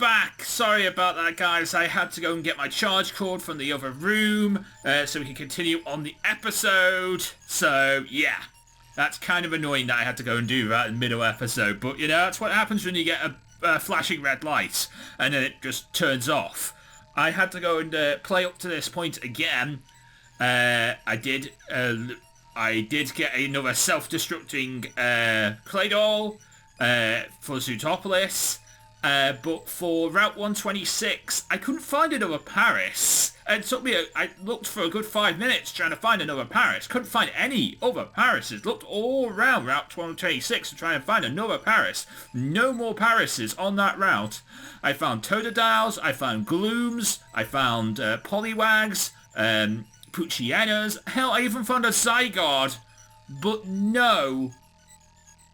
back. Sorry about that, guys. I had to go and get my charge cord from the other room so we can continue on the episode. So, yeah. That's kind of annoying that I had to go and do that in the middle episode. But, you know, that's what happens when you get a flashing red light and then it just turns off. I had to go and play up to this point again. I did get another self-destructing Claydol for Zootopolis. But for Route 126, I couldn't find another Paris. It took me, I looked for a good 5 minutes trying to find another Paris. Couldn't find any other Parises. Looked all around Route 126 to try and find another Paris. No more Parises on that route. I found Totodiles, I found Glooms, I found Poliwags, Puchienas. Hell, I even found a Zygarde. But no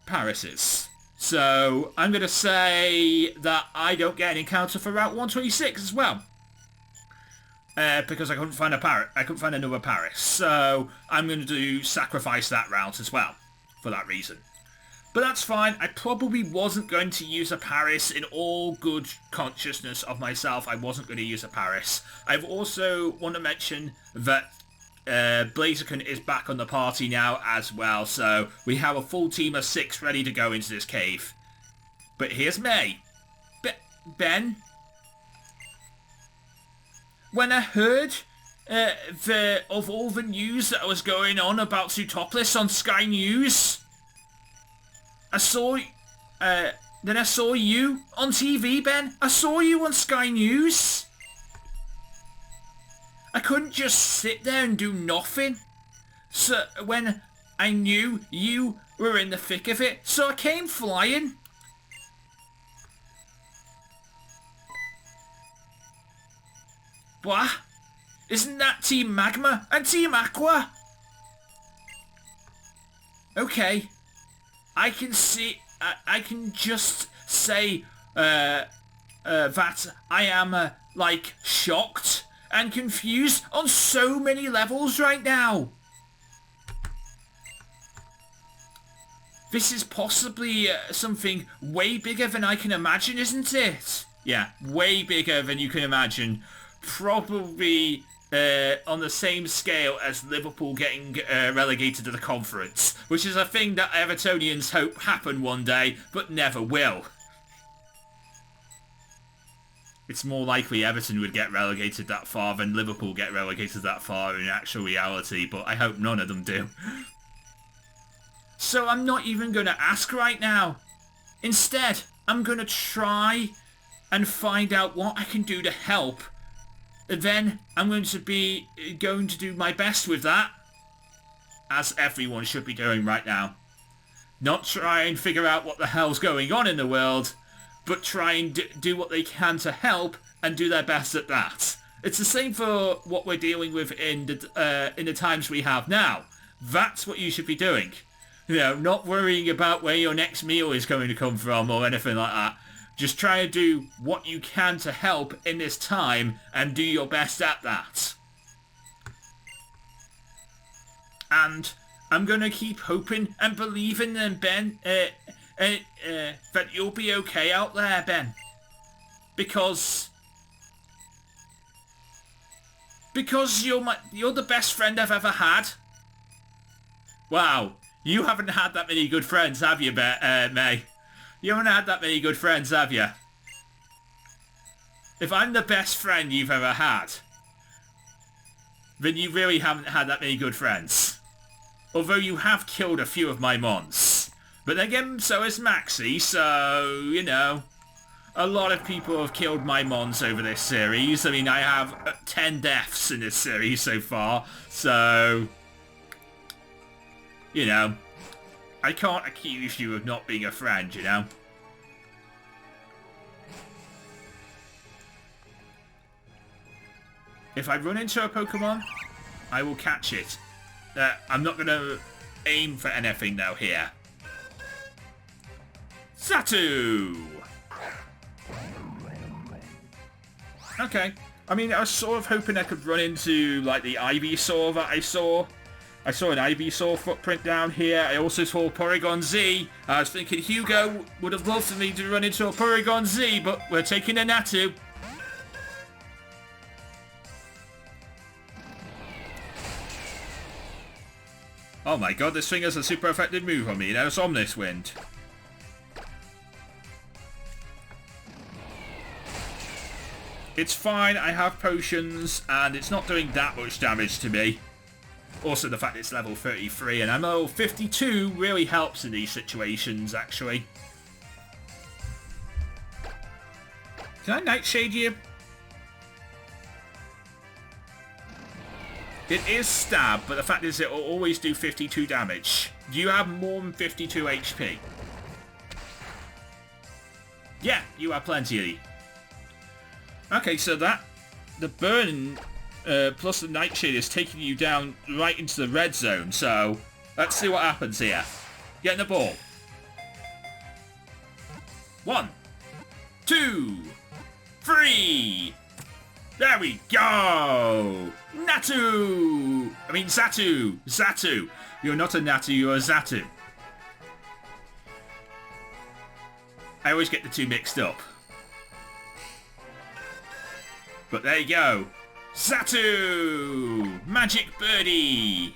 Parises. So, I'm going to say that I don't get an encounter for Route 126 as well. Because I couldn't find another Paris. So, I'm going to sacrifice that route as well, for that reason. But that's fine. I probably wasn't going to use a Paris in all good consciousness of myself. I wasn't going to use a Paris. I've also want to mention that Blaziken is back on the party now as well, so we have a full team of 6 ready to go into this cave. But here's May. Ben? When I heard of all the news that was going on about Zootopolis on Sky News, I saw you on TV, Ben. I saw you on Sky News. I couldn't just sit there and do nothing. So when I knew you were in the thick of it, so I came flying. What? Isn't that Team Magma and Team Aqua? Okay. I can see, I can just say that I am, like, shocked and confused on so many levels right now. This is possibly something way bigger than I can imagine, isn't it? Yeah, way bigger than you can imagine. Probably on the same scale as Liverpool getting relegated to the conference, which is a thing that Evertonians hope happen one day, but never will. It's more likely Everton would get relegated that far than Liverpool get relegated that far in actual reality, but I hope none of them do. So I'm not even going to ask right now. Instead, I'm going to try and find out what I can do to help. And then I'm going to do my best with that, as everyone should be doing right now. Not try and figure out what the hell's going on in the world, but try and do what they can to help and do their best at that. It's the same for what we're dealing with in the times we have now. That's what you should be doing. You know, not worrying about where your next meal is going to come from or anything like that. Just try and do what you can to help in this time and do your best at that. And I'm going to keep hoping and believing in Ben, that you'll be okay out there, Ben. Because you're the best friend I've ever had. Wow, you haven't had that many good friends, have you, May? You haven't had that many good friends, have you? If I'm the best friend you've ever had, then you really haven't had that many good friends. Although you have killed a few of my mons. But then again, so has Maxi, so, you know, a lot of people have killed my mons over this series. I mean, I have 10 deaths in this series so far, so, you know, I can't accuse you of not being a friend, you know? If I run into a Pokemon, I will catch it. I'm not going to aim for anything though here. Satu! Okay. I mean, I was sort of hoping I could run into, like, the Ivysaur that I saw I saw an Ivysaur footprint down here. I also saw Porygon Z. I was thinking Hugo would have loved for me to run into a Porygon Z, but we're taking a Natu. Oh my god, this thing has a super effective move on me. Now it's Omnis Wind. It's fine, I have potions, and it's not doing that much damage to me. Also, the fact it's level 33 and I'm level 52 really helps in these situations, actually. Can I Nightshade you? It is stab, but the fact is it will always do 52 damage. Do you have more than 52 HP? Yeah, you have plenty. Okay, so that... the burn plus the Nightshade is taking you down right into the red zone, so... let's see what happens here. Get in the ball. 1, 2, 3... There we go! Natu! I mean Zatu! Zatu! You're not a Natu, you're a Zatu. I always get the two mixed up. But there you go. Zatu! Magic Birdie!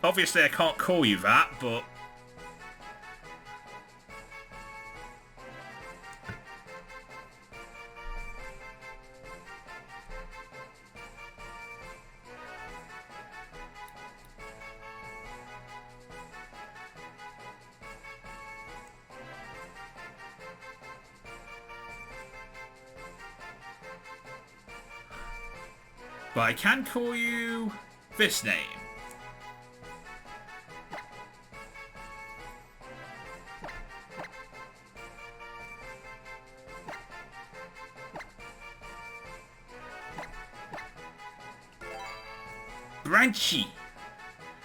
Obviously I can't call you that, but... but I can call you this name. Branchi.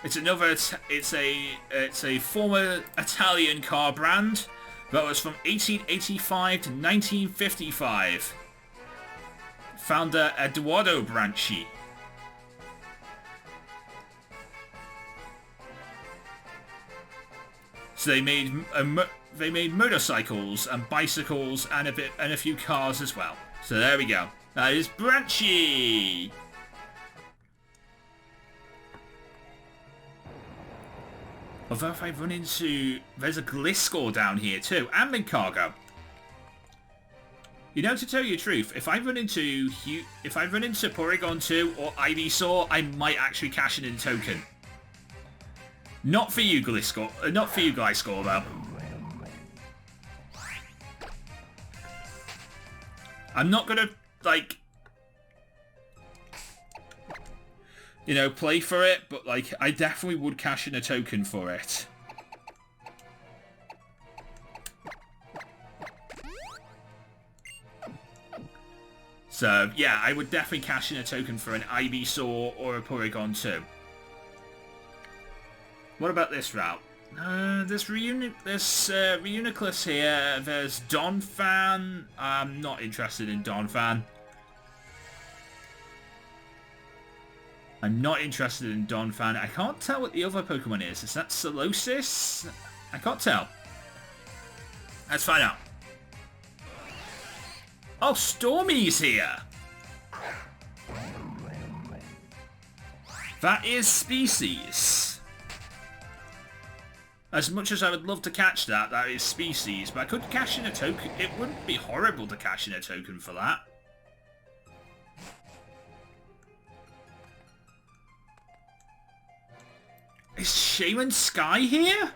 It's another. It's a former Italian car brand that was from 1885 to 1955. Founder Eduardo Branchi. So they made motorcycles and bicycles and a few cars as well. So there we go. That is Branchi. Although if I run into, there's a Gliscor down here too, and Mincargo. You know, to tell you the truth, if I run into Porygon 2 or Ivysaur, I might actually cash in a token. Not for you, Gliscor. Not for you, Gliscor, though. I'm not gonna, like, you know, play for it, but, like, I definitely would cash in a token for it. So, yeah, I would definitely cash in a token for an Ivysaur or a Porygon 2. What about this route? There's Reuniclus here. There's Donphan. I'm not interested in Donphan. I'm not interested in Donphan. I can't tell what the other Pokemon is. Is that Solosis? I can't tell. Let's find out. Oh, Stormy's here! That is species. As much as I would love to catch that, that is species, but I could cash in a token. It wouldn't be horrible to cash in a token for that. Is Shaman Sky here?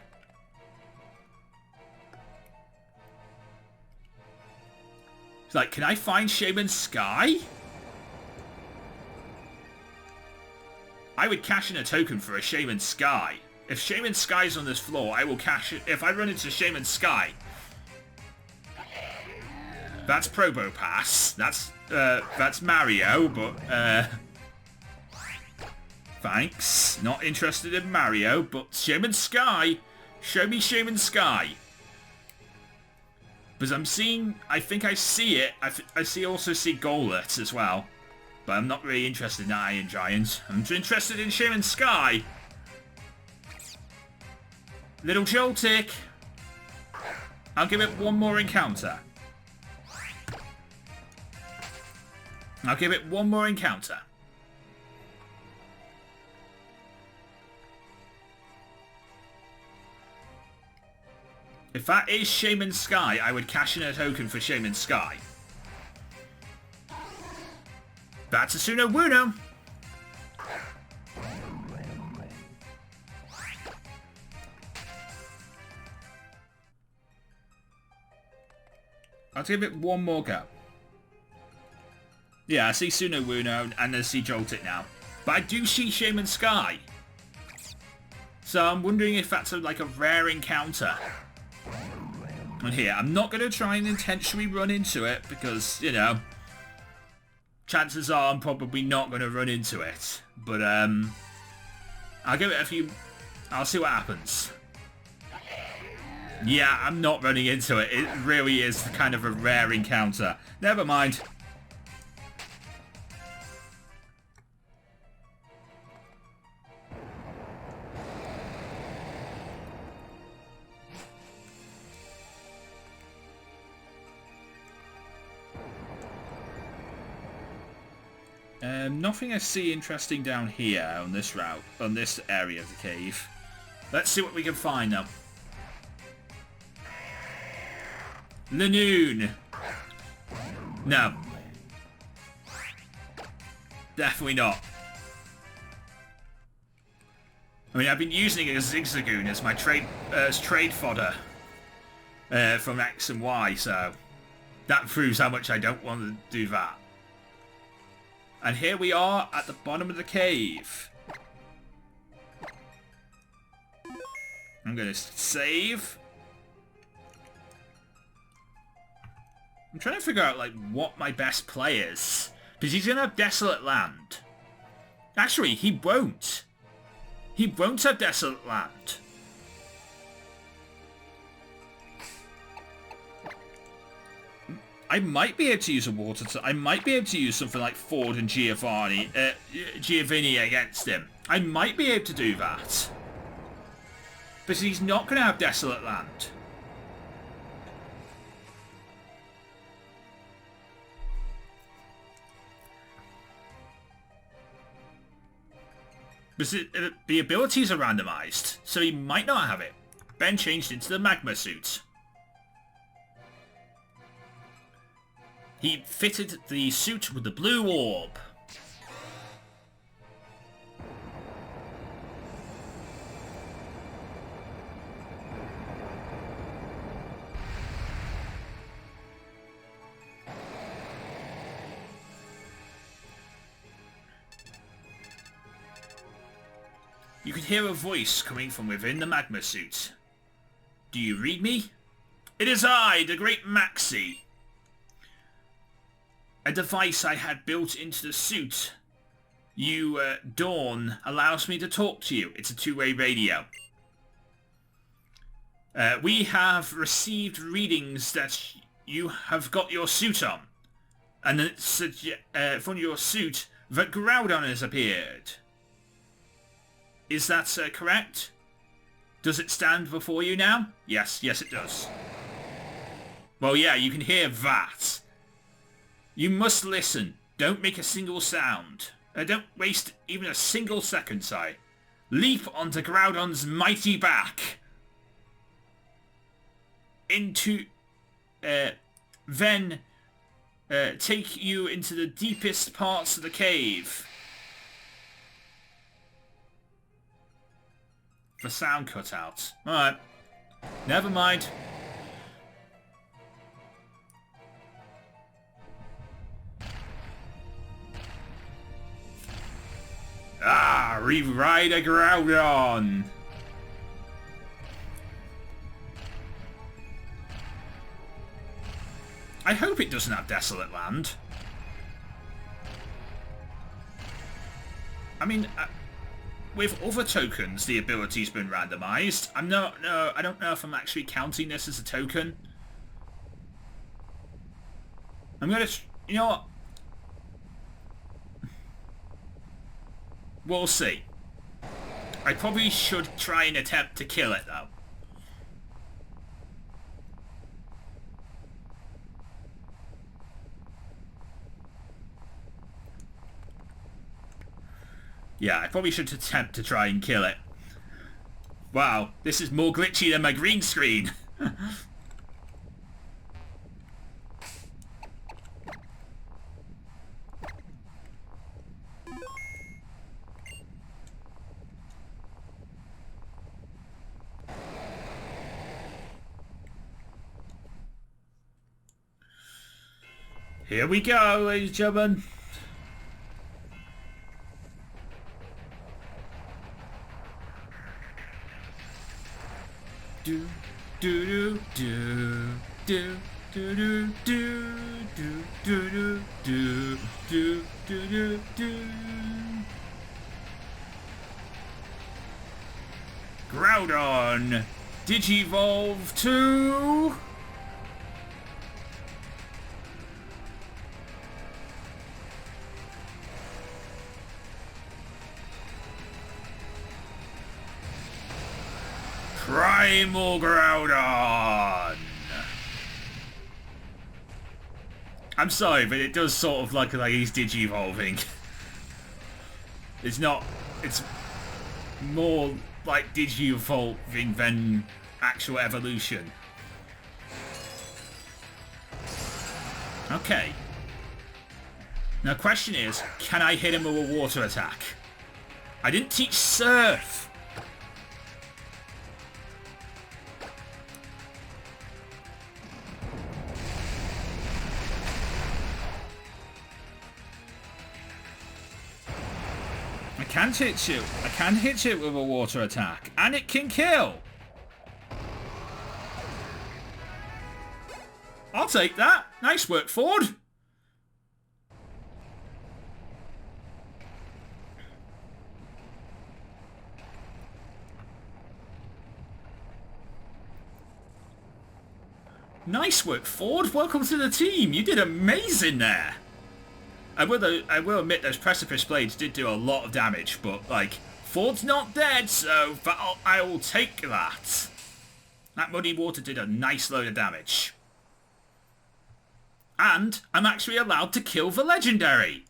It's like, can I find Shaman Sky? I would cash in a token for a Shaman Sky. If Shaman Sky's on this floor, I will cash it. If I run into Shaman Sky. That's Probopass. That's Mario, but, thanks. Not interested in Mario, but Shaman Sky. Show me Shaman Sky. Because I'm seeing, I think I see it. I also see Golett as well. But I'm not really interested in Iron Giant. I'm interested in Shaman Sky. Little Joltik. I'll give it one more encounter. I'll give it one more encounter. If that is Shaman Sky, I would cash in a token for Shaman Sky. That's a Suno Wuno. I'll give it one more go. Yeah, I see Suno Wuno and I see Joltik now. But I do see Shaman Sky. So I'm wondering if that's like a rare encounter. And here, I'm not going to try and intentionally run into it because, you know, chances are I'm probably not going to run into it. But I'll give it a few... I'll see what happens. Yeah, I'm not running into it. It really is kind of a rare encounter. Never mind. Nothing I see interesting down here on this route, on this area of the cave. Let's see what we can find now. Lanoon. No. Definitely not. I mean, I've been using a Zigzagoon as my trade fodder from X and Y, so that proves how much I don't want to do that. And here we are at the bottom of the cave. I'm going to save. I'm trying to figure out like what my best play is. Because he's going to have Desolate Land. Actually, he won't. He won't have Desolate Land. I might be able to use a water... I might be able to use something like Ford and Giovanni against him. I might be able to do that. But he's not going to have Desolate Land. Because the abilities are randomized, so he might not have it. Ben changed into the magma suit. He fitted the suit with the blue orb. You can hear a voice coming from within the magma suit. Do you read me? It is I, the great Maxi. A device I had built into the suit. Dawn, allows me to talk to you. It's a two-way radio. We have received readings that you have got your suit on. And it's from your suit that Groudon has appeared. Is that correct? Does it stand before you now? Yes, yes it does. Well, yeah, you can hear that. You must listen. Don't make a single sound. Don't waste even a single second, sorry. Leap onto Groudon's mighty back. Then take you into the deepest parts of the cave. The sound cut out. Alright. Never mind. Ah, rewrite a Groudon. I hope it doesn't have Desolate Land. I mean, with other tokens, the ability's been randomized. I don't know if I'm actually counting this as a token. I'm gonna, you know what? We'll see. I probably should try and attempt to kill it, though. Yeah, I probably should attempt to try and kill it. Wow, this is more glitchy than my green screen. Here we go, ladies and gentlemen. Do do do do do do do do do do do do do do. Groudon, Digivolve to Primal Groudon! I'm sorry, but it does sort of look like he's Digivolving. It's not... It's more like Digivolving than actual evolution. Okay. Now the question is, can I hit him with a water attack? I didn't teach Surf! I can hit you with a water attack, and it can kill. I'll take that. Nice work, Ford. Nice work, Ford. Welcome to the team. You did amazing there. I will admit those precipice blades did do a lot of damage, but, like, Ford's not dead, so I will take that. That muddy water did a nice load of damage. And I'm actually allowed to kill the legendary.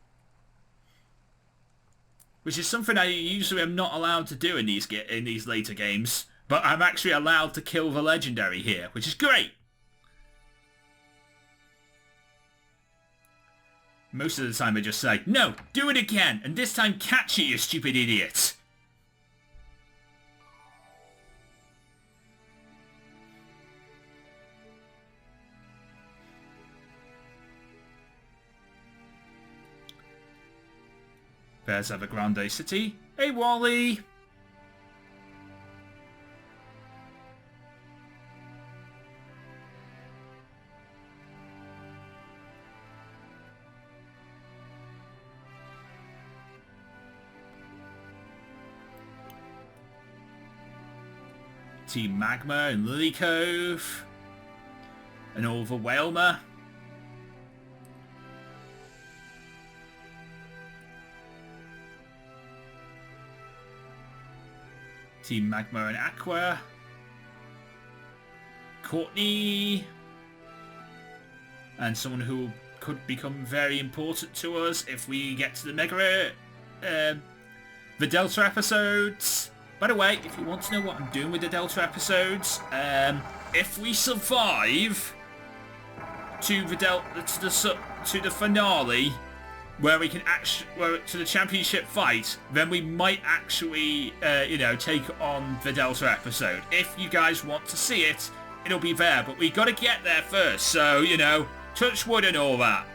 Which is something I usually am not allowed to do in these later games. But I'm actually allowed to kill the legendary here, which is great. Most of the time I just say, no, do it again, and this time catch it, you stupid idiot. There's Evergrande City. Hey, Wally. Team Magma and Lily Cove. And over Whalmer. Team Magma and Aqua. Courtney. And someone who could become very important to us if we get to the Mega... the Delta episodes. By the way, if you want to know what I'm doing with the Delta episodes, if we survive to the finale, where we can to the championship fight, then we might actually, take on the Delta episode. If you guys want to see it, it'll be there, but we got to get there first. So, touch wood and all that.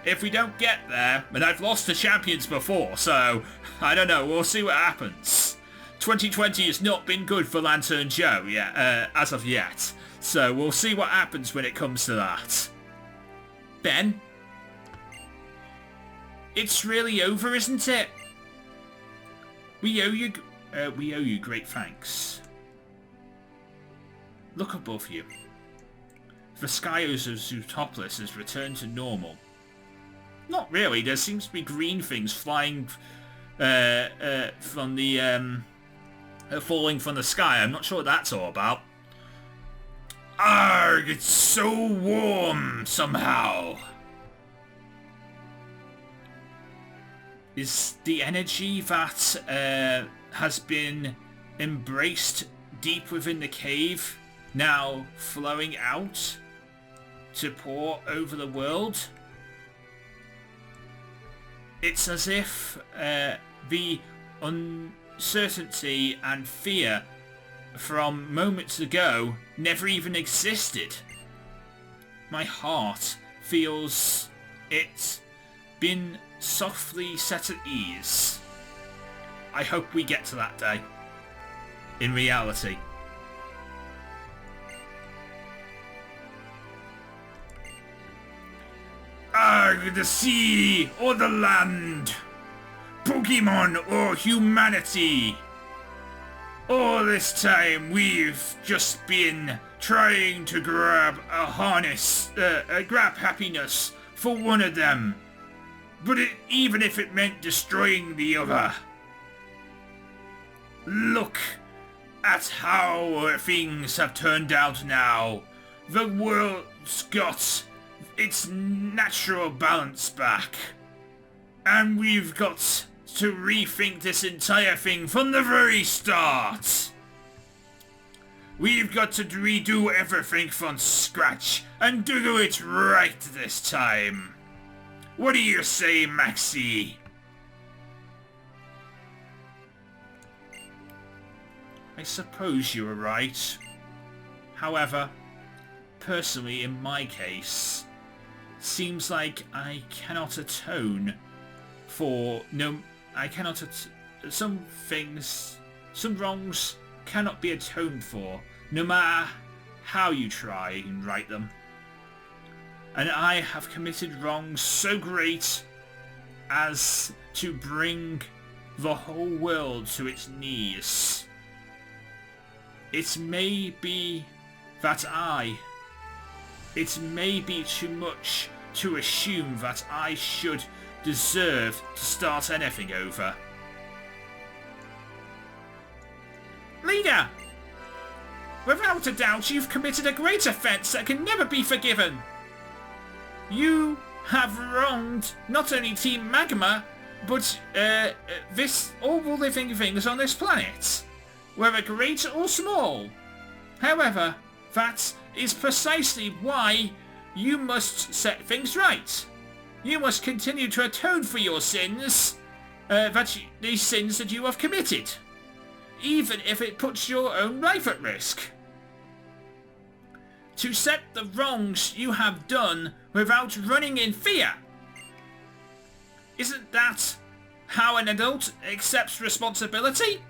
If we don't get there, and I've lost to champions before, so I don't know. We'll see what happens. 2020 has not been good for LanturnJoe yet, as of yet. So we'll see what happens when it comes to that. Ben? It's really over, isn't it? We owe you great thanks. Look above you. The skies of Zootopolis has returned to normal. Not really. There seems to be green things flying from the falling from the sky. I'm not sure what that's all about. Arg, it's so warm somehow. Is the energy that has been embraced deep within the cave now flowing out to pour over the world? It's as if the uncertainty and fear from moments ago never even existed. My heart feels it's been softly set at ease. I hope we get to that day. In reality. Arg, the sea or the land, Pokémon or humanity. All this time we've just been trying to grab grab happiness for one of them. But even if it meant destroying the other. Look at how things have turned out now. The world's got its natural balance back. And we've got to rethink this entire thing from the very start. We've got to redo everything from scratch and do it right this time. What do you say, Maxie? I suppose you were right. However, personally in my case, seems like I cannot atone for some things, some wrongs cannot be atoned for, no matter how you try and right them. And I have committed wrongs so great as to bring the whole world to its knees. It may be too much to assume that I should deserve to start anything over. Leader! Without a doubt, you've committed a great offence that can never be forgiven. You have wronged not only Team Magma, but all living things on this planet, whether great or small. However, that is precisely why you must set things right. You must continue to atone for your sins, these sins that you have committed, even if it puts your own life at risk. To set the wrongs you have done without running in fear. Isn't that how an adult accepts responsibility?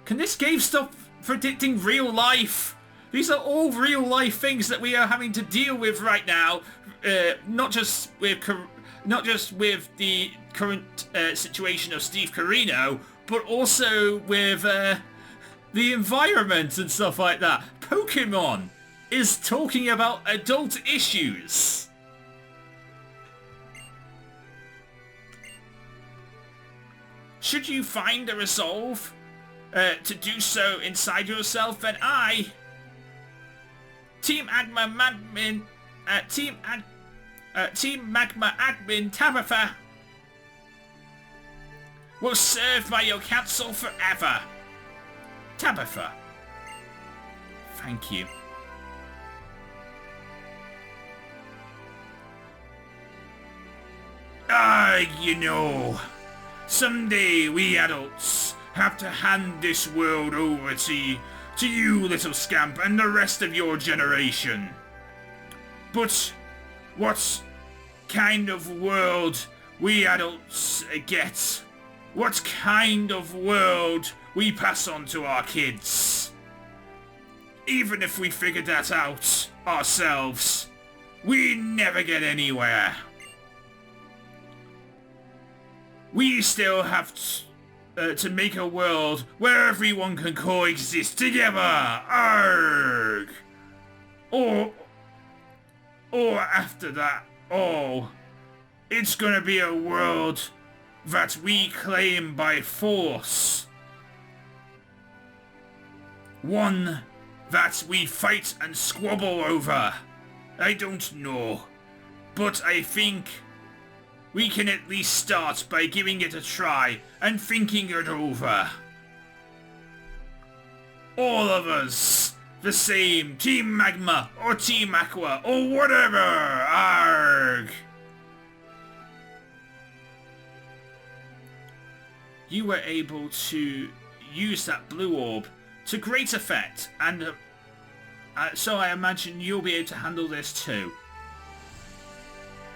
Can this game stop predicting real life? These are all real life things that we are having to deal with right now. Not just with the current situation of Steve Carino, but also with the environment and stuff like that. Pokémon is talking about adult issues. Should you find a resolve to do so inside yourself, then I, Team Magma Admin Tabitha, will serve by your counsel forever. Tabitha. Thank you. You know, someday we adults have to hand this world over to you, little scamp, and the rest of your generation. But what kind of world we adults get? What kind of world we pass on to our kids? Even if we figured that out ourselves, we never get anywhere. We still have to make a world where everyone can coexist together. Arrgh! Or after that all, it's gonna be a world that we claim by force. One that we fight and squabble over. I don't know. But I think we can at least start by giving it a try and thinking it over. All of us, the same, Team Magma or Team Aqua or whatever, arg! You were able to use that blue orb to great effect, and so I imagine you'll be able to handle this too.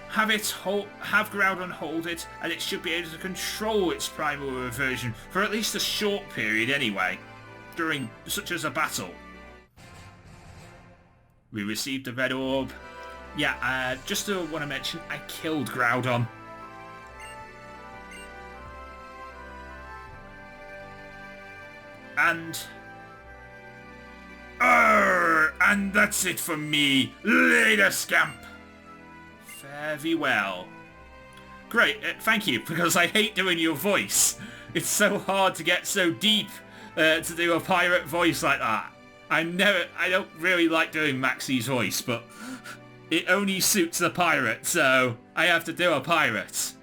Have Groudon hold it, and it should be able to control its primal reversion for at least a short period anyway, during such as a battle. We received the red orb. Yeah, just to want to mention, I killed Groudon. And that's it for me, later scamp. Very well. Great, thank you, because I hate doing your voice. It's so hard to get so deep to do a pirate voice like that. I don't really like doing Maxie's voice, but it only suits a pirate, so I have to do a pirate.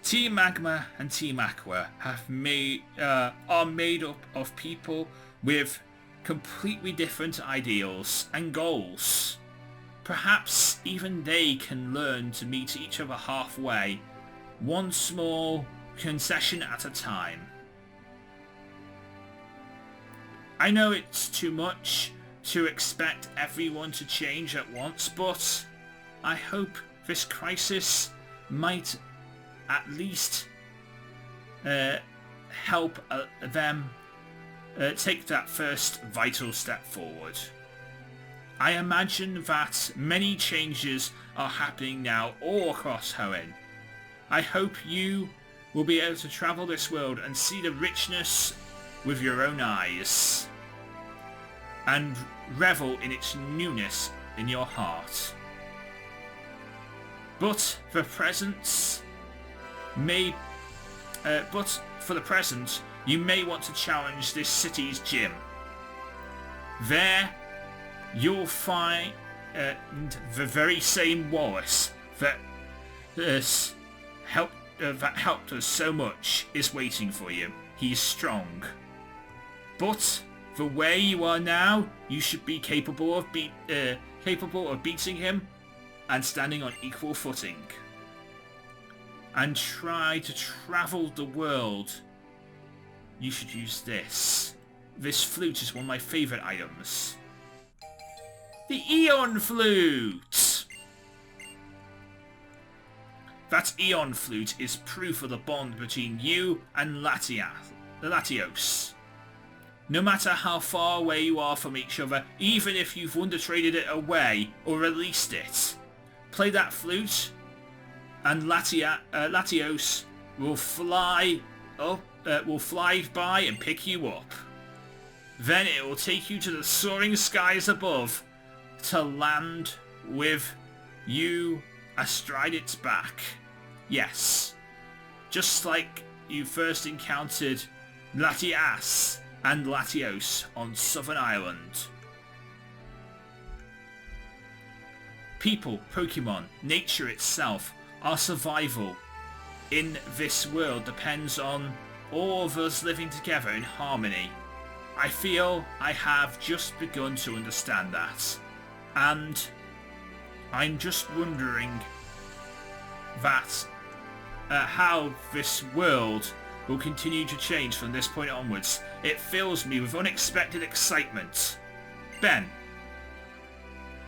Team Magma and Team Aqua are made up of people with completely different ideals and goals. Perhaps even they can learn to meet each other halfway, one small concession at a time. I know it's too much to expect everyone to change at once, but I hope this crisis might at least help them take that first vital step forward. I imagine that many changes are happening now all across Hoenn. I hope you will be able to travel this world and see the richness with your own eyes and revel in its newness in your heart. But for the present, you may want to challenge this city's gym. There, you'll find the very same Wallace that helped us so much is waiting for you. He's strong. But the way you are now, you should be capable of beating him and standing on equal footing. And try to travel the world. You should use this. This flute is one of my favourite items. The Eon Flute! That Eon Flute is proof of the bond between you and Latios. No matter how far away you are from each other, even if you've wonder traded it away or released it, play that flute and Latios will fly by and pick you up. Then it will take you to the soaring skies above to land with you astride its back. Yes, just like you first encountered Latias and Latios on Southern Island. People, Pokemon, nature itself, our survival in this world depends on all of us living together in harmony. I feel I have just begun to understand that. And I'm just wondering that how this world will continue to change from this point onwards. It fills me with unexpected excitement. Ben,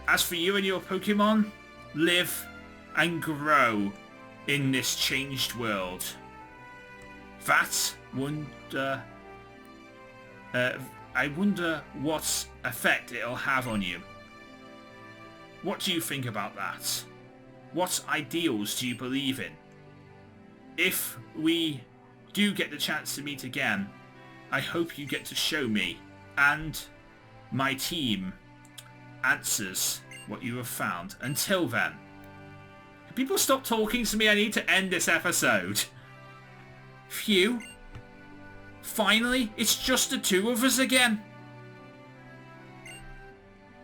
as for you and your Pokemon, live and grow in this changed world. I wonder what effect it'll have on you. What do you think about that? What ideals do you believe in? If we do get the chance to meet again, I hope you get to show me and my team answers what you have found. Until then, People stop talking to me. I need to end this episode. Phew. Finally, it's just the two of us again.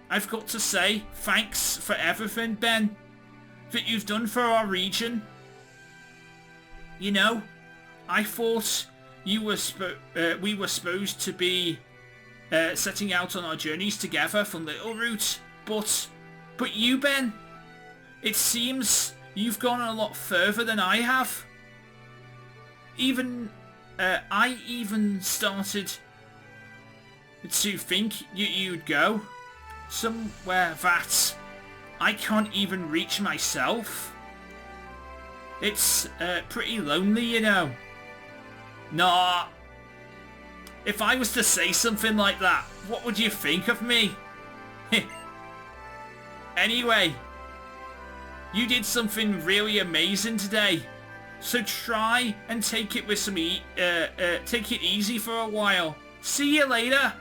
I've got to say, thanks for everything, Ben, that you've done for our region. You know, I thought we were supposed to be setting out on our journeys together from Little Root, but you, Ben, it seems you've gone a lot further than I have. I even started to think you'd go somewhere that I can't even reach myself. It's pretty lonely, you know. Nah. If I was to say something like that, what would you think of me? Anyway, you did something really amazing today. So try and take it with some take it easy for a while. See you later.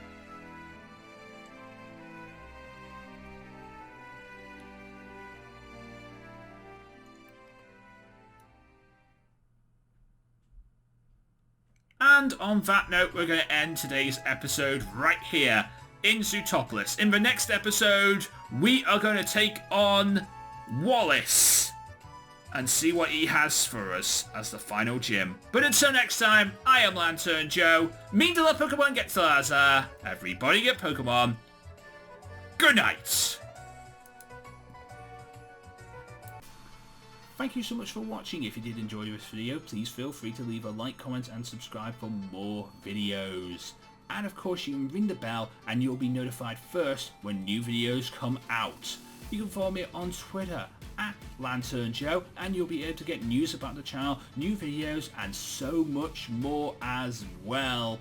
And on that note, we're going to end today's episode right here in Zootopolis. In the next episode, we are going to take on Wallace and see what he has for us as the final gym. But until next time, I am LanturnJoe. Mean to love Pokemon, get to Lazar. Everybody get Pokemon. Good night. Thank you so much for watching. If you did enjoy this video, please feel free to leave a like, comment and subscribe for more videos. And of course you can ring the bell and you'll be notified first when new videos come out. You can follow me on Twitter at LanturnJoe and you'll be able to get news about the channel, new videos and so much more as well.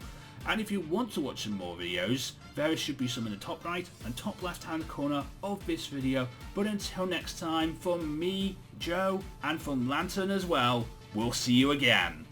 And if you want to watch some more videos, there should be some in the top right and top left hand corner of this video. But until next time, from me, Joe, and from Lantern as well, we'll see you again.